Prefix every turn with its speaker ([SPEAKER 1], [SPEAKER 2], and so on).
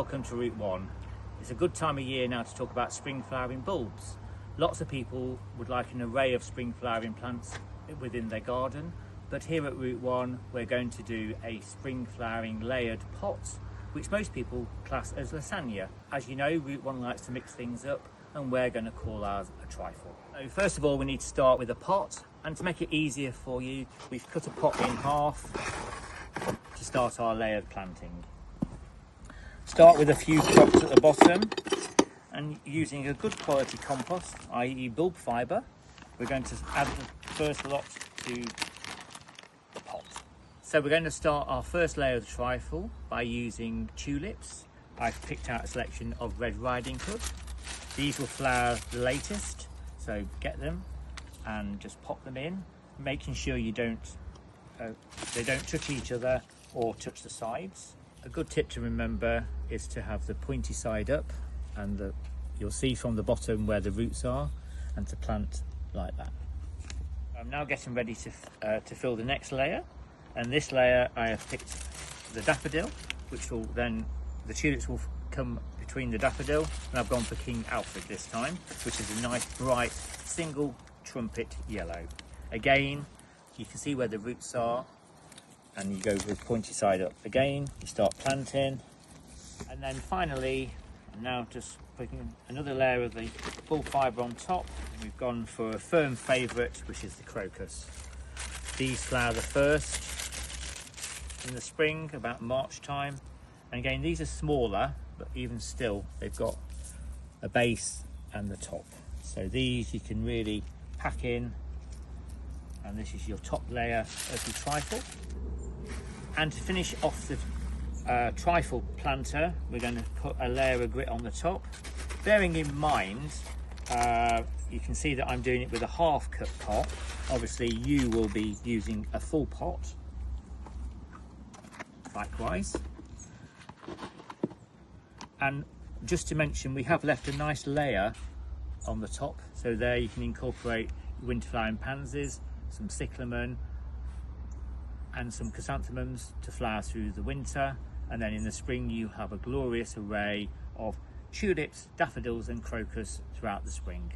[SPEAKER 1] welcome to Route 1. It's a good time of year now to talk about spring flowering bulbs. Lots of people would like an array of spring flowering plants within their garden, but here at Route 1 we're going to do a spring flowering layered pot, which most people class as lasagna. As you know, Route 1 likes to mix things up, and we're going to call ours a trifle. So first of all, we need to start with a pot, and to make it easier for you, we've cut a pot in half to start our layered planting. Start with a few crops at the bottom, and using a good quality compost, i.e. bulb fibre, we're going to add the first lot to the pot. So we're going to start our first layer of the trifle by using tulips. I've picked out a selection of Red Riding Hood. These will flower the latest, so get them and just pop them in, making sure they don't touch each other or touch the sides. A good tip to remember is to have the pointy side up, and you'll see from the bottom where the roots are, and to plant like that. I'm now getting ready to fill the next layer, and this layer I have picked the daffodil, which will then, the tulips will come between the daffodil, and I've gone for King Alfred this time, which is a nice bright single trumpet yellow. Again, you can see where the roots are, and you go with pointy side up. Again, you start planting, and then finally, I'm now just putting another layer of the bulb fibre on top. We've gone for a firm favourite, which is the crocus. These flower the first in the spring, about March time. And again, these are smaller, but even still, they've got a base and the top. So these you can really pack in, and this is your top layer of the trifle. And to finish off the trifle planter, we're going to put a layer of grit on the top. Bearing in mind, you can see that I'm doing it with a half cut pot. Obviously you will be using a full pot, likewise. And just to mention, we have left a nice layer on the top, so there you can incorporate winter flowering pansies, some cyclamen and some chrysanthemums to flower through the winter, and then in the spring you have a glorious array of tulips, daffodils and crocus throughout the spring.